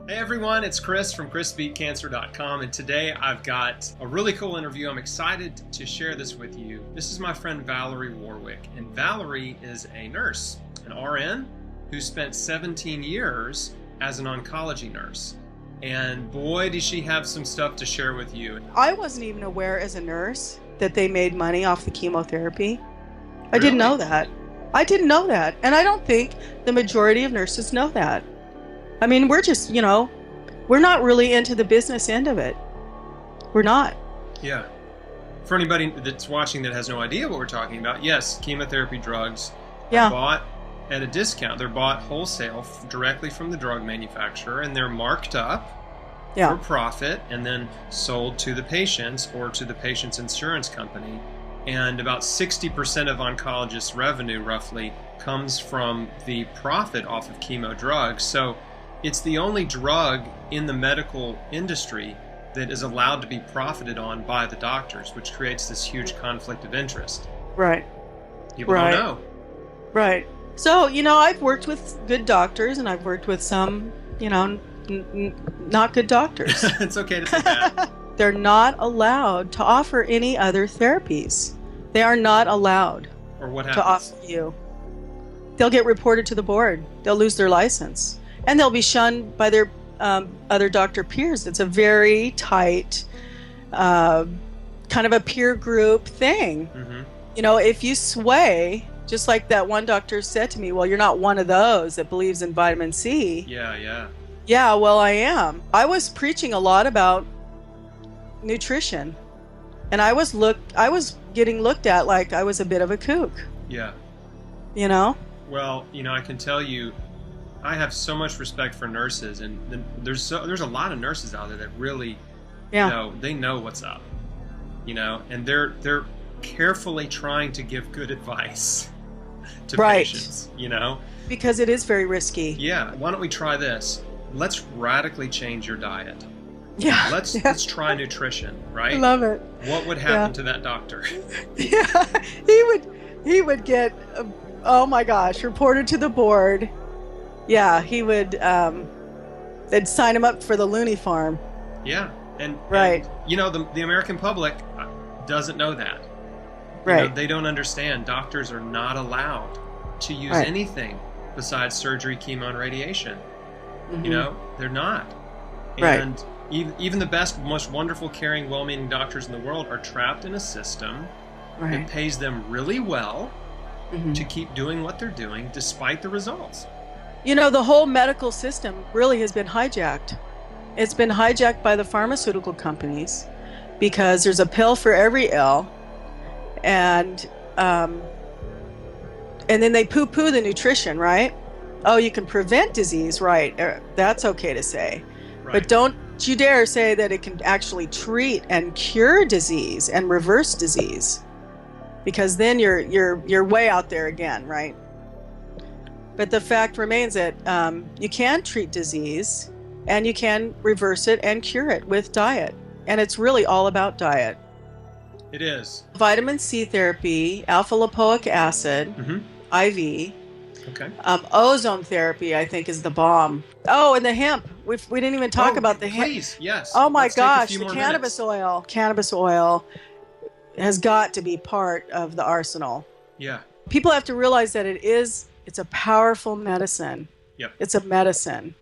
Hey everyone, it's Chris from chrisbeatcancer.com, and today I've got a really cool interview. I'm excited to share this with you. This is my friend Valerie Warwick, and Valerie is a nurse, an RN, who spent 17 years as an oncology nurse. And boy, does she have some stuff to share with you. I wasn't even aware as a nurse that they made money off the chemotherapy. I Really? didn't know that. I didn't know that. And I don't think the majority of nurses know that. I mean, we're just, we're not really into the business end of it. We're not. Yeah. For anybody that's watching that has no idea what we're talking about, yes, chemotherapy drugs are bought at a discount. They're bought wholesale directly from the drug manufacturer, and they're marked up for profit and then sold to the patients or to the patient's insurance company. And about 60% of oncologists' revenue, roughly, comes from the profit off of chemo drugs. So it's the only drug in the medical industry that is allowed to be profited on by the doctors, which creates this huge conflict of interest. Right. People don't know. Right. So, I've worked with good doctors, and I've worked with some, not good doctors. It's okay to say that. They're not allowed to offer any other therapies. They are not allowed Or what to happens? offer you. They'll get reported to the board. They'll lose their license. And they'll be shunned by their other doctor peers. It's a very tight, kind of a peer group thing. Mm-hmm. If you sway, just like that one doctor said to me, well, you're not one of those that believes in vitamin C. Yeah. Yeah, well, I am. I was preaching a lot about nutrition. And I was getting looked at like I was a bit of a kook. Yeah. Well, I can tell you, I have so much respect for nurses, and there's a lot of nurses out there that really, they know what's up, and they're carefully trying to give good advice to patients, because it is very risky. Yeah. Why don't we try this? Let's radically change your diet. Yeah. Let's try nutrition, right? I love it. What would happen to that doctor? Yeah, he would get, oh my gosh, reported to the board. Yeah, he would, they'd sign him up for the loony farm. Yeah, and right. And, the American public doesn't know that. Right. They don't understand. Doctors are not allowed to use anything besides surgery, chemo, and radiation. Mm-hmm. They're not. Right. And even the best, most wonderful, caring, well-meaning doctors in the world are trapped in a system that pays them really well to keep doing what they're doing despite the results. The whole medical system really has been hijacked. It's been hijacked by the pharmaceutical companies because there's a pill for every ill, and then they poo-poo the nutrition, right? Oh, you can prevent disease, right? That's okay to say. Right. But don't you dare say that it can actually treat and cure disease and reverse disease, because then you're way out there again, right? But the fact remains that you can treat disease and you can reverse it and cure it with diet. And it's really all about diet. It is. Vitamin C therapy, alpha lipoic acid, IV. Okay. Ozone therapy, I think, is the bomb. Oh, and the hemp. We didn't even talk about the hemp. Please, yes. Oh my Let's gosh, take a few the more cannabis minutes. oil. Cannabis oil has got to be part of the arsenal. Yeah. People have to realize that it's a powerful medicine. Yep. It's a medicine.